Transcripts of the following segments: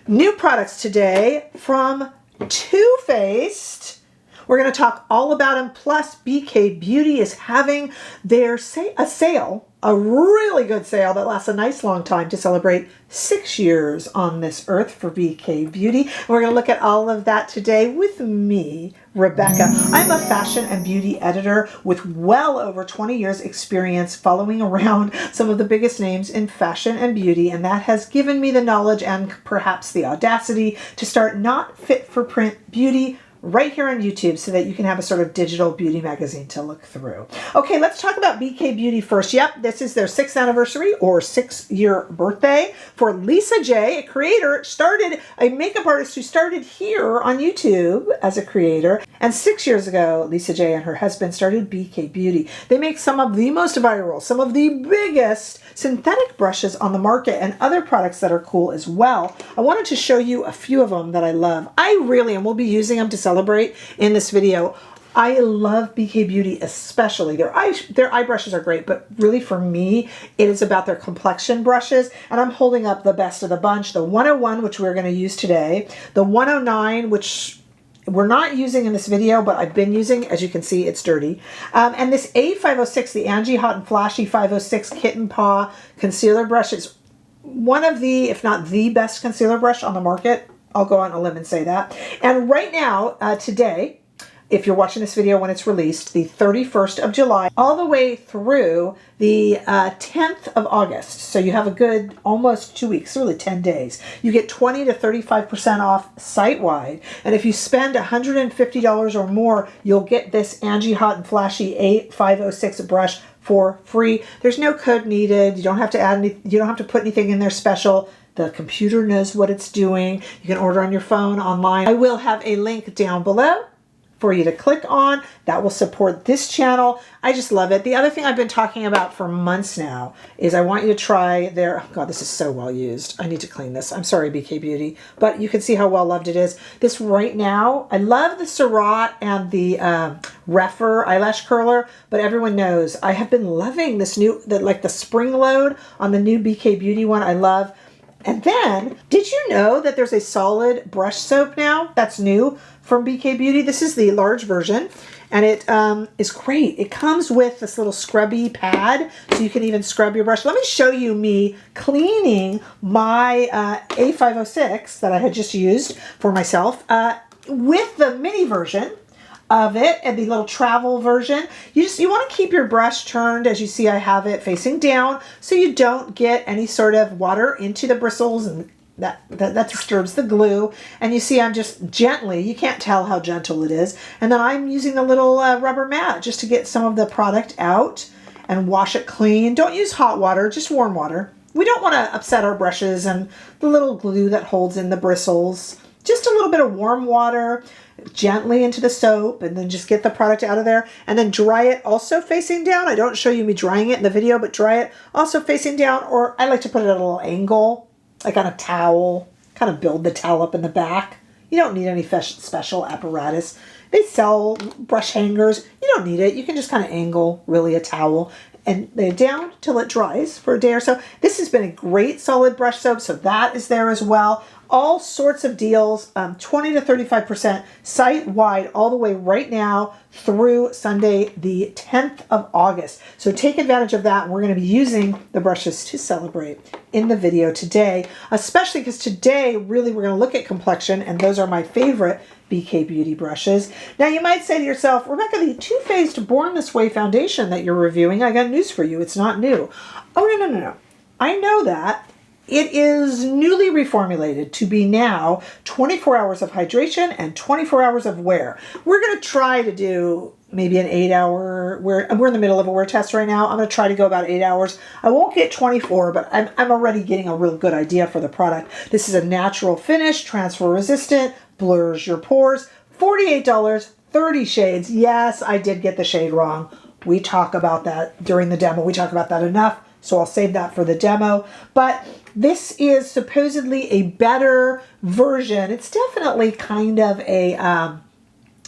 New products today from Too Faced. We're going to talk all about them. Plus, BK Beauty is having their a sale, a really good sale that lasts a nice long time to celebrate 6 years on this earth for BK Beauty. And we're going to look at all of that today with me, Rebecca. I'm a fashion and beauty editor with well over 20 years experience following around some of the biggest names in fashion and beauty, and that has given me the knowledge and perhaps the audacity to start Not Fit for Print Beauty right here on YouTube so that you can have a sort of digital beauty magazine to look through. Okay, let's talk about BK Beauty first. Yep, this is their 6th anniversary or 6-year birthday for Lisa J, a creator, a makeup artist who started here on YouTube as a creator. And 6 years ago, Lisa J and her husband started BK Beauty. They make some of the most viral, some of the biggest synthetic brushes on the market and other products that are cool as well. I wanted to show you a few of them that I love. And we'll be using them to celebrate in this video. I love BK Beauty especially. Their eye brushes are great, but really for me, it is about their complexion brushes. And I'm holding up the best of the bunch. The 101, which we're going to use today. The 109, which we're not using in this video, but I've been using. As you can see, it's dirty. And this A506, the Angie Hot and Flashy 506 Kitten Paw Concealer Brush is one of the, if not the best concealer brush on the market. I'll go on a limb and say that. And right now, today, if you're watching this video when it's released, the 31st of July, all the way through the 10th of August. So you have a good almost 2 weeks, really 10 days. You get 20 to 35% off site-wide. And if you spend $150 or more, you'll get this Angie Hot and Flashy A506 brush for free. There's no code needed. You don't have to add any, you don't have to put anything in there special. The computer knows what it's doing. You can order on your phone, online. I will have a link down below for you to click on. That will support this channel. I just love it. The other thing I've been talking about for months now is I want you to try their, oh God, this is so well used. I need to clean this. I'm sorry, BK Beauty, but you can see how well loved it is. This right now, I love the Surratt and the Rephr eyelash curler, but everyone knows I have been loving this new, like the spring load on the new BK Beauty one. I love. And then, did you know that there's a solid brush soap now that's new from BK Beauty? This is the large version, and it is great. It comes with this little scrubby pad, so you can even scrub your brush. Let me show you me cleaning my A506 that I had just used for myself with the mini version of it and the little travel version. You want to keep your brush turned, as you see I have it facing down, so you don't get any sort of water into the bristles, and that disturbs the glue. And you see I'm just gently, you can't tell how gentle it is. And then I'm using a little rubber mat just to get some of the product out and wash it clean. Don't use hot water, just warm water. We don't want to upset our brushes and the little glue that holds in the bristles. Just a little bit of warm water gently into the soap, and then just get the product out of there, and then dry it also facing down. I don't show you me drying it in the video, but dry it also facing down, or I like to put it at a little angle, like on a towel, kind of build the towel up in the back. You don't need any special apparatus. They sell brush hangers. You don't need it. You can just kind of angle really a towel and lay it down till it dries for a day or so. This has been a great solid brush soap, so that is there as well. All sorts of deals, 20 to 35% site-wide all the way right now through Sunday, the 10th of August. So take advantage of that. We're going to be using the brushes to celebrate in the video today, especially because today, really, we're going to look at complexion, and those are my favorite BK Beauty brushes. Now, you might say to yourself, Rebecca, the Too Faced Born This Way foundation that you're reviewing, I got news for you. It's not new. Oh, no. I know that. It is newly reformulated to be now 24 hours of hydration and 24 hours of wear. We're going to try to do maybe an 8-hour, we're in the middle of a wear test right now. I'm going to try to go about 8 hours. I won't get 24, but I'm already getting a real good idea for the product. This is a natural finish, transfer resistant, blurs your pores, $48, 30 shades. Yes, I did get the shade wrong. We talk about that during the demo. We talk about that enough, so I'll save that for the demo. But this is supposedly a better version. It's definitely kind of a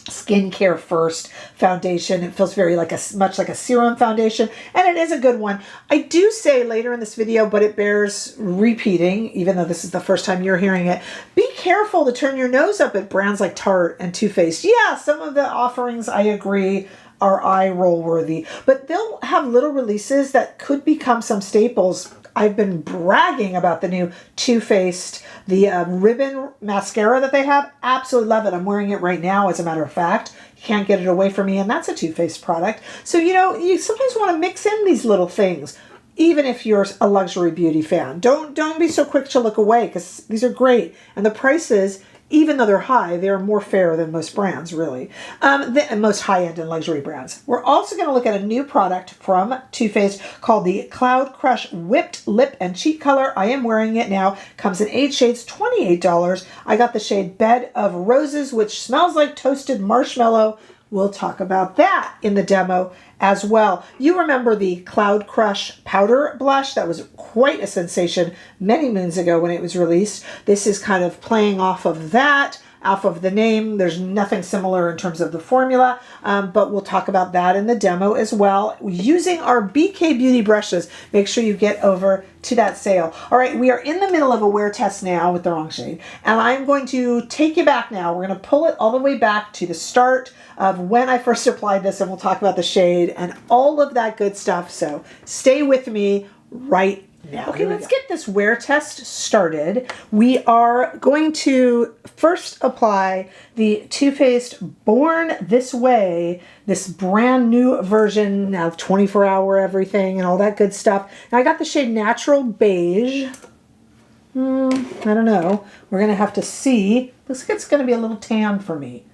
skincare first foundation. It feels very much like a serum foundation, and it is a good one. I do say later in this video, but it bears repeating, even though this is the first time you're hearing it, be careful to turn your nose up at brands like Tarte and Too Faced. Yeah, some of the offerings, I agree, are eye roll worthy, but they'll have little releases that could become some staples. I've been bragging about the new Too Faced, the ribbon mascara that they have. Absolutely love it. I'm wearing it right now, as a matter of fact. You can't get it away from me, and that's a Too Faced product. So, you know, you sometimes want to mix in these little things, even if you're a luxury beauty fan. Don't be so quick to look away, because these are great. And the prices, even though they're high, they're more fair than most brands, really. Most high-end and luxury brands. We're also going to look at a new product from Too Faced called the Cloud Crush Whipped Lip and Cheek Color. I am wearing it now. Comes in 8 shades, $28. I got the shade Bed of Roses, which smells like toasted marshmallow. We'll talk about that in the demo as well. You remember the Cloud Crush powder blush? That was quite a sensation many moons ago when it was released. This is kind of playing off of that, off of the name. There's nothing similar in terms of the formula, but we'll talk about that in the demo as well. Using our BK Beauty brushes, make sure you get over to that sale. All right, we are in the middle of a wear test now with the wrong shade, and I'm going to take you back now. We're going to pull it all the way back to the start of when I first applied this, and we'll talk about the shade and all of that good stuff. So stay with me right now. Okay, let's get this wear test started. We are going to first apply the Too Faced Born This Way, this brand new version of 24-hour everything and all that good stuff. Now I got the shade Natural Beige. I don't know. We're going to have to see. Looks like it's going to be a little tan for me.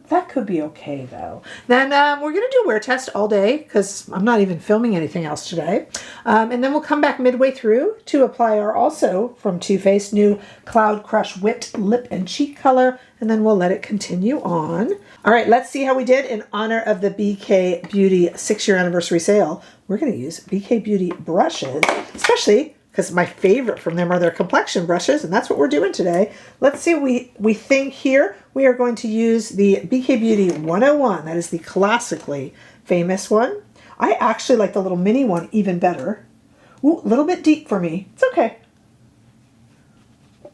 That could be okay, though. Then we're going to do a wear test all day because I'm not even filming anything else today. And then we'll come back midway through to apply our also from Too Faced new Cloud Crush Whipped Lip and Cheek Color. And then we'll let it continue on. All right, let's see how we did in honor of the BK Beauty 6-year anniversary sale. We're going to use BK Beauty brushes, especially because my favorite from them are their complexion brushes, and that's what we're doing today. Let's see what we think here. We are going to use the BK Beauty 101. That is the classically famous one. I actually like the little mini one even better. Ooh, a little bit deep for me. It's okay.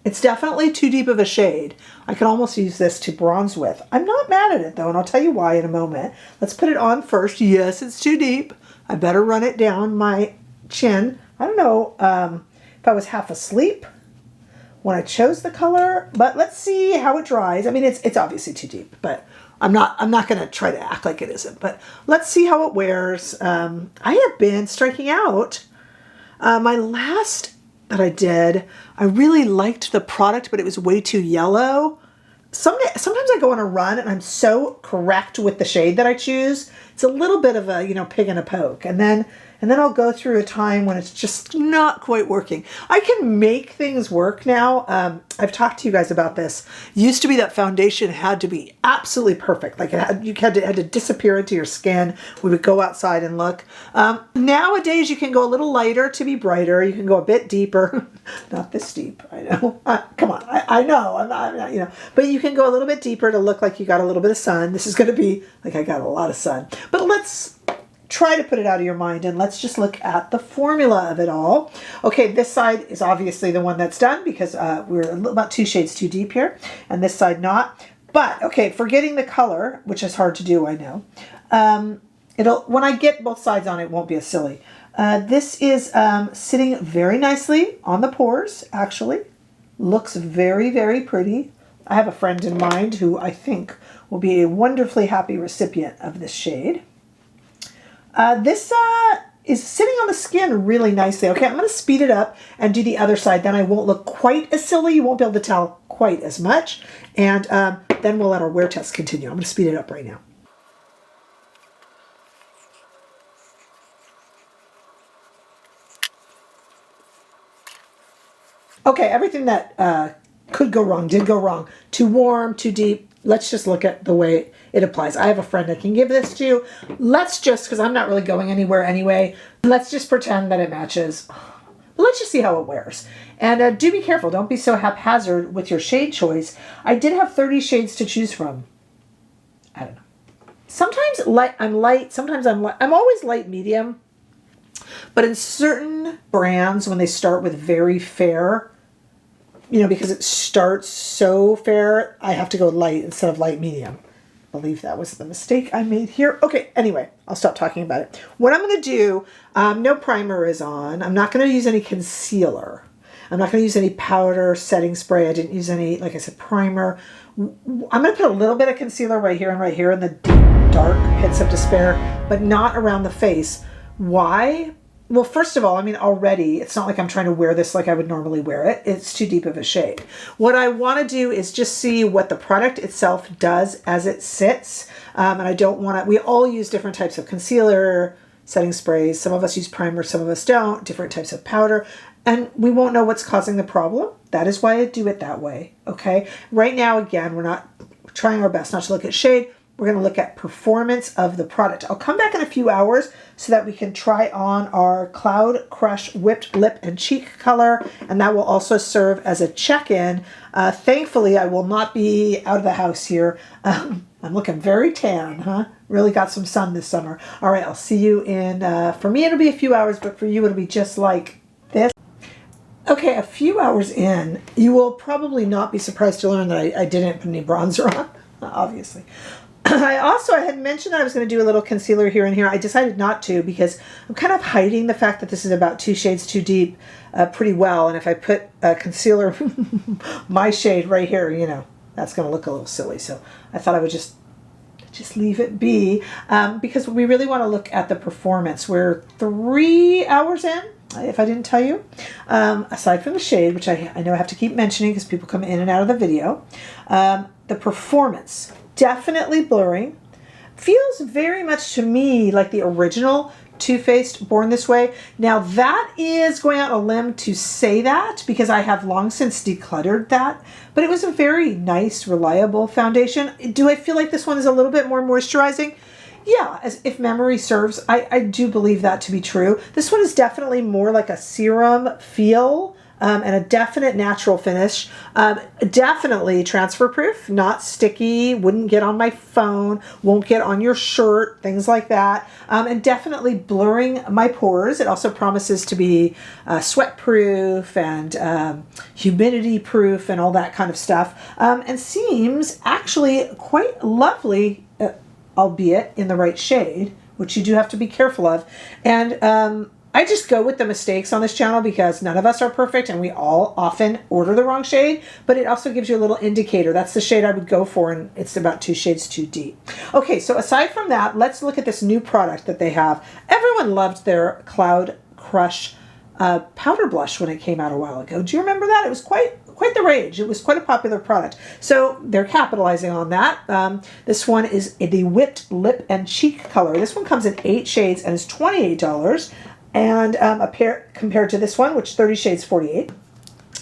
It's definitely too deep of a shade. I could almost use this to bronze with. I'm not mad at it, though, and I'll tell you why in a moment. Let's put it on first. Yes, it's too deep. I better run it down my chin. I don't know if I was half asleep when I chose the color, but let's see how it dries. I mean, it's obviously too deep, but I'm not going to try to act like it isn't. But let's see how it wears. I have been striking out. My last that I did, I really liked the product, but it was way too yellow. Sometimes I go on a run and I'm so correct with the shade that I choose. It's a little bit of a, pig in a poke. And then I'll go through a time when it's just not quite working. I can make things work now. I've talked to you guys about this. Used to be that foundation had to be absolutely perfect. Like you had to disappear into your skin. We would go outside and look. Nowadays you can go a little lighter to be brighter. You can go a bit deeper. Not this deep, I know. Come on, I know. I'm not, but you can go a little bit deeper to look like you got a little bit of sun. This is going to be like I got a lot of sun. But let's try to put it out of your mind and let's just look at the formula of it all. Okay, this side is obviously the one that's done because we're about 2 shades too deep here, and this side not. But okay, forgetting the color, which is hard to do, I know. When I get both sides on, it won't be as silly. This is sitting very nicely on the pores, actually. Looks very, very pretty. I have a friend in mind who I think will be a wonderfully happy recipient of this shade. This is sitting on the skin really nicely. Okay, I'm going to speed it up and do the other side. Then I won't look quite as silly. You won't be able to tell quite as much. And then we'll let our wear test continue. I'm going to speed it up right now. Okay, everything that could go wrong did go wrong. Too warm, too deep. Let's just look at the way it applies. I have a friend I can give this to. Let's just, because I'm not really going anywhere anyway, let's just pretend that it matches. Let's just see how it wears. And do be careful. Don't be so haphazard with your shade choice. I did have 30 shades to choose from. I don't know. Sometimes I'm light, sometimes I'm always light medium. But in certain brands, when they start with very fair, you know, because it starts so fair, I have to go light instead of light medium. I believe that was the mistake I made here. Okay, anyway, I'll stop talking about it. What I'm going to do, no primer is on. I'm not going to use any concealer. I'm not going to use any powder, setting spray. I didn't use any, like I said, primer. I'm going to put a little bit of concealer right here in the deep, dark pits of despair, but not around the face. Why? Well, first of all, I mean, already, it's not like I'm trying to wear this like I would normally wear it. It's too deep of a shade. What I want to do is just see what the product itself does as it sits. And I don't want to, we all use different types of concealer, setting sprays. Some of us use primer, some of us don't, different types of powder. And we won't know what's causing the problem. That is why I do it that way, okay? Right now, again, we're trying our best not to look at shade. We're going to look at performance of the product. I'll come back in a few hours so that we can try on our Cloud Crush Whipped Lip and Cheek color, and that will also serve as a check-in. Thankfully, I will not be out of the house here. I'm looking very tan, huh? Really got some sun this summer. All right, I'll see you in, for me it'll be a few hours, but for you it'll be just like this. Okay, a few hours in, you will probably not be surprised to learn that I didn't put any bronzer on, obviously. I had mentioned that I was going to do a little concealer here and here. I decided not to because I'm kind of hiding the fact that this is about 2 shades too deep pretty well. And if I put concealer, my shade right here, you know, that's going to look a little silly. So I thought I would just leave it be because we really want to look at the performance. We're 3 hours in, if I didn't tell you, aside from the shade, which I know I have to keep mentioning because people come in and out of the video. The performance. Definitely blurring. Feels very much to me like the original Too Faced Born This Way. Now that is going out on a limb to say that because I have long since decluttered that, but it was a very nice, reliable foundation. Do I feel like this one is a little bit more moisturizing? Yeah, as if memory serves, I do believe that to be true. This one is definitely more like a serum feel. And a definite natural finish. Definitely transfer proof, not sticky, wouldn't get on my phone, won't get on your shirt, things like that. And definitely blurring my pores. It also promises to be sweat proof and humidity proof and all that kind of stuff. And seems actually quite lovely, albeit in the right shade, which you do have to be careful of. And I just go with the mistakes on this channel because none of us are perfect and we all often order the wrong shade, but it also gives you a little indicator. That's the shade I would go for, and it's about 2 shades too deep. Okay, so aside from that, let's look at this new product that they have. Everyone loved their Cloud Crush powder blush when it came out a while ago. Do you remember that? It was quite the rage. It was quite a popular product. So they're capitalizing on that. This one is the Whipped Lip and Cheek color. This one comes in 8 shades and is $28. And compared to this one, which 30 shades, $48.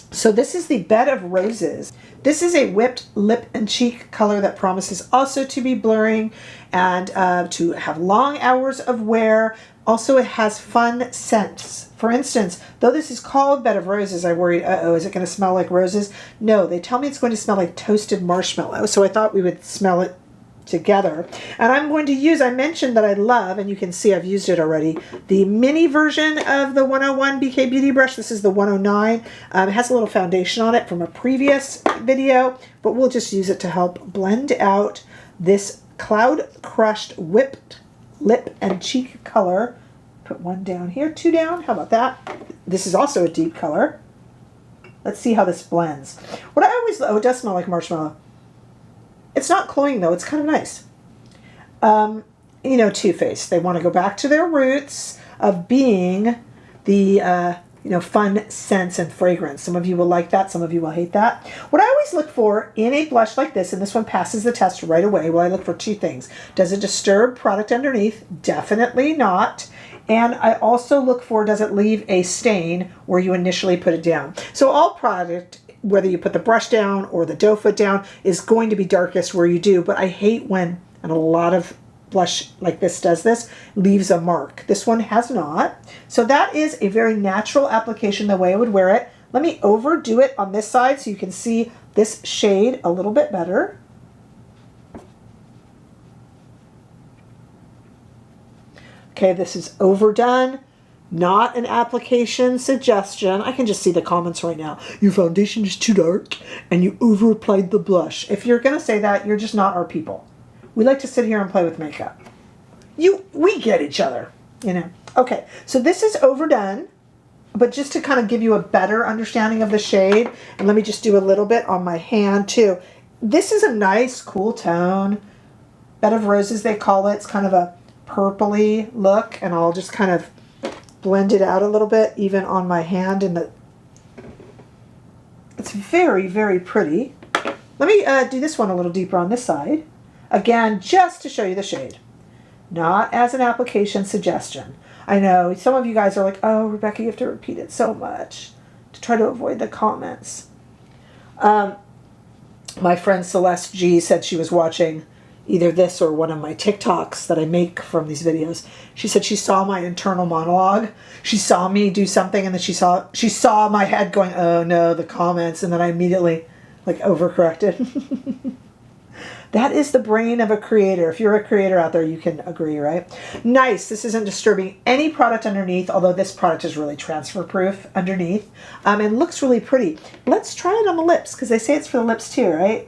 So this is the Bed of Roses. This is a whipped lip and cheek color that promises also to be blurring and to have long hours of wear. Also, it has fun scents. For instance, though this is called Bed of Roses, I worried, is it going to smell like roses? No, they tell me it's going to smell like toasted marshmallow. So I thought we would smell it together. And I'm going to use, I mentioned that I love, and you can see I've used it already, the mini version of the 101 BK Beauty Brush. This is the 109. It has a little foundation on it from a previous video, but we'll just use it to help blend out this Cloud Crushed Whipped Lip and Cheek color. Put 1 down here, 2 down. How about that? This is also a deep color. Let's see how this blends. What I always, it does smell like marshmallow. It's not cloying though, it's kind of nice. You know, Too Faced, they want to go back to their roots of being the, fun scents and fragrance. Some of you will like that, some of you will hate that. What I always look for in a blush like this, and this one passes the test right away, well, I look for 2 things. Does it disturb product underneath? Definitely not. And I also look for, does it leave a stain where you initially put it down? So all product, whether you put the brush down or the doe foot down, is going to be darkest where you do. But I hate when, and a lot of blush like this does this, leaves a mark. This one has not. So that is a very natural application the way I would wear it. Let me overdo it on this side so you can see this shade a little bit better. Okay, this is overdone. Not an application suggestion. I can just see the comments right now. Your foundation is too dark and you over applied the blush. If you're going to say that, you're just not our people. We like to sit here and play with makeup. We get each other, you know. Okay, so this is overdone, but just to kind of give you a better understanding of the shade, and let me just do a little bit on my hand too. This is a nice, cool tone. Bed of Roses, they call it. It's kind of a purpley look, and I'll just kind of blend it out a little bit, even on my hand. It's very, very pretty. Let me do this one a little deeper on this side. Again, just to show you the shade. Not as an application suggestion. I know some of you guys are like, oh, Rebecca, you have to repeat it so much to try to avoid the comments. My friend Celeste G said she was watching either this or one of my TikToks that I make from these videos. She said she saw my internal monologue. She saw me do something, and then she saw my head going, oh no, the comments, and then I immediately like overcorrected. That is the brain of a creator. If you're a creator out there, you can agree, right? Nice. This isn't disturbing any product underneath, although this product is really transfer proof underneath, and looks really pretty. Let's try it on the lips, because they say it's for the lips too, right?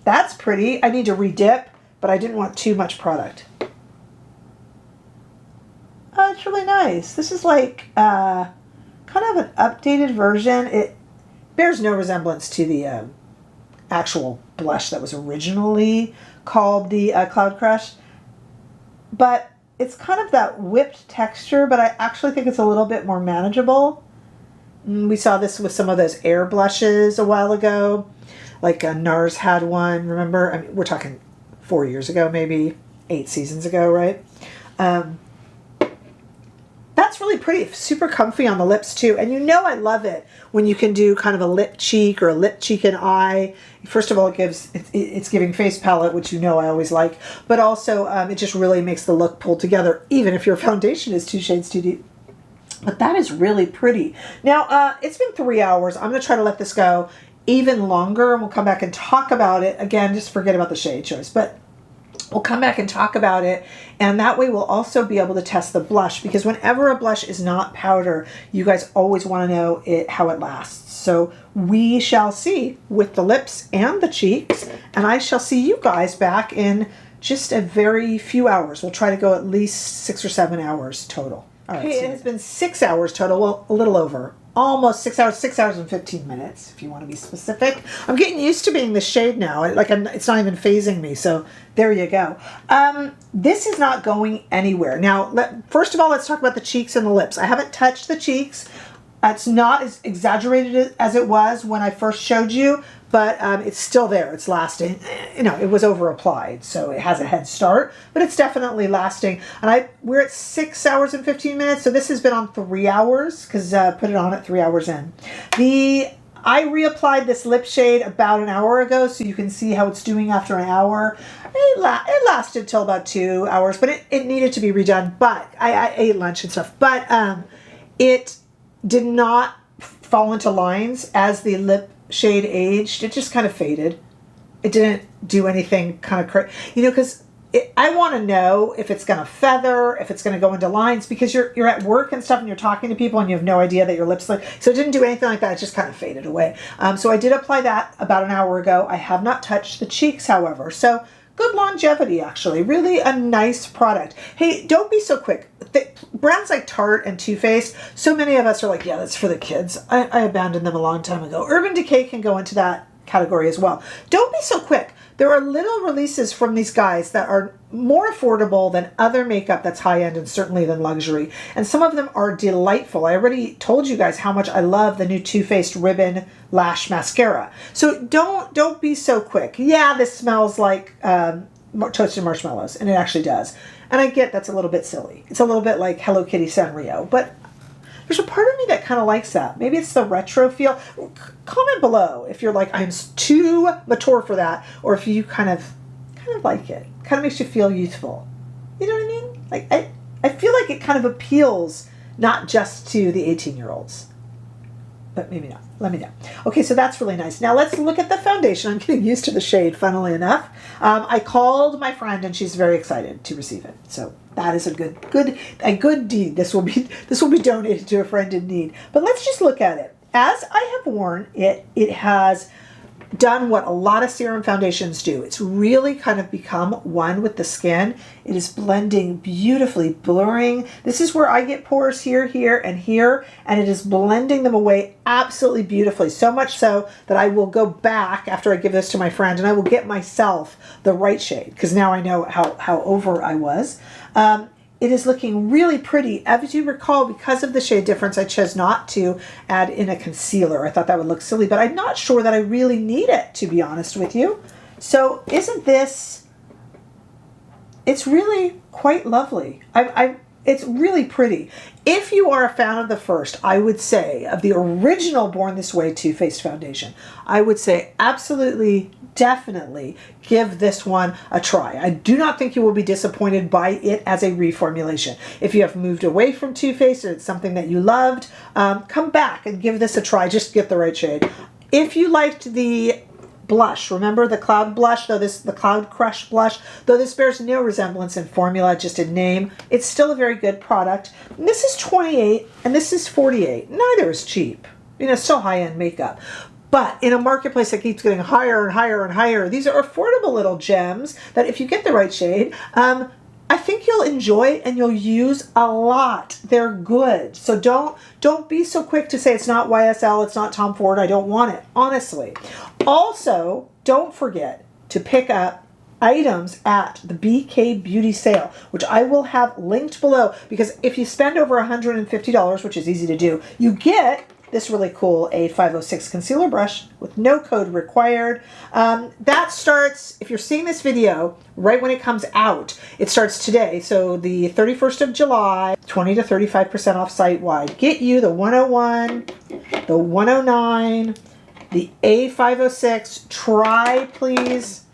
That's pretty. I need to redip, but I didn't want too much product. Oh, it's really nice. This is like kind of an updated version. It bears no resemblance to the actual blush that was originally called the Cloud Crush, but it's kind of that whipped texture, but I actually think it's a little bit more manageable. We saw this with some of those air blushes a while ago. Like NARS had one, remember? I mean, we're talking 4 years ago, maybe 8 seasons ago, right? That's really pretty, super comfy on the lips too. And you know I love it when you can do kind of a lip cheek or a lip cheek and eye. First of all, it's giving face palette, which you know I always like, but also it just really makes the look pull together, even if your foundation is 2 shades too deep. But that is really pretty. Now, it's been 3 hours. I'm going to try to let this go even longer, and we'll come back and talk about it. Again, just forget about the shade choice, but we'll come back and talk about it, and that way we'll also be able to test the blush, because whenever a blush is not powder, you guys always want to know how it lasts. So we shall see with the lips and the cheeks, and I shall see you guys back in just a very few hours. We'll try to go at least 6 or 7 hours total. All right, okay, it has been 6 hours total, well, a little over. Almost 6 hours, 6 hours and 15 minutes, if you want to be specific. I'm getting used to being the shade now. It's not even phasing me, so there you go. This is not going anywhere. Now, first of all, let's talk about the cheeks and the lips. I haven't touched the cheeks. It's not as exaggerated as it was when I first showed you, but it's still there. It's lasting. You know, it was over applied, so it has a head start, but it's definitely lasting. And we're at 6 hours and 15 minutes, so this has been on 3 hours, because put it on at 3 hours in. I reapplied this lip shade about an hour ago, so you can see how it's doing after an hour. It lasted till about 2 hours, but it needed to be redone. But I ate lunch and stuff. But it did not fall into lines as the lip shade aged. It just kind of faded. It didn't do anything kind of crazy, you know, because I want to know if it's going to feather, if it's going to go into lines, because you're at work and stuff and you're talking to people and you have no idea that your lips look. So it didn't do anything like that. It just kind of faded away. So I did apply that about an hour ago. I have not touched the cheeks, however. So good longevity, actually. Really a nice product. Hey, don't be so quick. Brands like Tarte and Too Faced, so many of us are like, yeah, that's for the kids. I abandoned them a long time ago. Urban Decay can go into that category as well. Don't be so quick. There are little releases from these guys that are more affordable than other makeup that's high-end and certainly than luxury. And some of them are delightful. I already told you guys how much I love the new Too Faced Ribbon Lash Mascara. So don't be so quick. Yeah, this smells like toasted marshmallows, and it actually does. And I get that's a little bit silly. It's a little bit like Hello Kitty Sanrio, but there's a part of me that kind of likes that. Maybe it's the retro feel. Comment below if you're like, I'm too mature for that, or if you kind of like it. Kind of makes you feel youthful. You know what I mean? Like I feel like it kind of appeals not just to the 18-year-olds. but maybe not. Let me know. Okay, so that's really nice. Now let's look at the foundation. I'm getting used to the shade, funnily enough. I called my friend and she's very excited to receive it. So that is a good deed. This will be donated to a friend in need. But let's just look at it. As I have worn it, it has done what a lot of serum foundations do. It's really kind of become one with the skin. It is blending beautifully, blurring. This is where I get pores here, here, and here, and it is blending them away absolutely beautifully. So much so that I will go back after I give this to my friend and I will get myself the right shade because now I know how over I was. It is looking really pretty. As you recall, because of the shade difference, I chose not to add in a concealer. I thought that would look silly, but I'm not sure that I really need it, to be honest with you. So isn't this, it's really quite lovely. It's really pretty. If you are a fan of the first, I would say, of the original Born This Way Too Faced foundation, I would say absolutely, definitely give this one a try. I do not think you will be disappointed by it as a reformulation. If you have moved away from Too Faced or it's something that you loved, come back and give this a try. Just get the right shade. If you liked the blush, remember the Cloud blush, the Cloud Crush blush, though this bears no resemblance in formula, just in name, it's still a very good product. And this is $28 and this is $48. Neither is cheap. You know, so high-end makeup. But in a marketplace that keeps getting higher and higher and higher, these are affordable little gems that if you get the right shade, I think you'll enjoy and you'll use a lot. They're good. So don't be so quick to say it's not YSL, it's not Tom Ford, I don't want it, honestly. Also, don't forget to pick up items at the BK Beauty sale, which I will have linked below, because if you spend over $150, which is easy to do, you get this really cool A506 concealer brush with no code required. That starts, if you're seeing this video right when it comes out, it starts today. So the 31st of July, 20 to 35% off site-wide. Get you the 101, the 109, the A506. Try, please,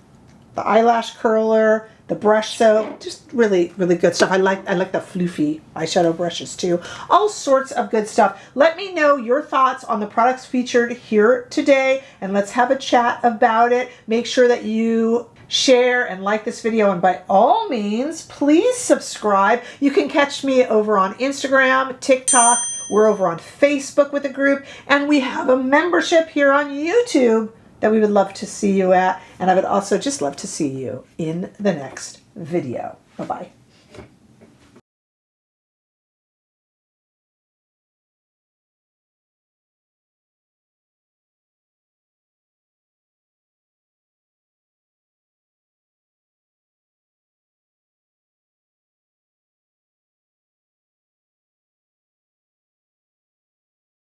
the eyelash curler, the brush soap, just really, really good stuff. I like the floofy eyeshadow brushes too. All sorts of good stuff. Let me know your thoughts on the products featured here today, and let's have a chat about it. Make sure that you share and like this video, and by all means, please subscribe. You can catch me over on Instagram, TikTok. We're over on Facebook with a group, and we have a membership here on YouTube that we would love to see you at, and I would also just love to see you in the next video. Bye-bye.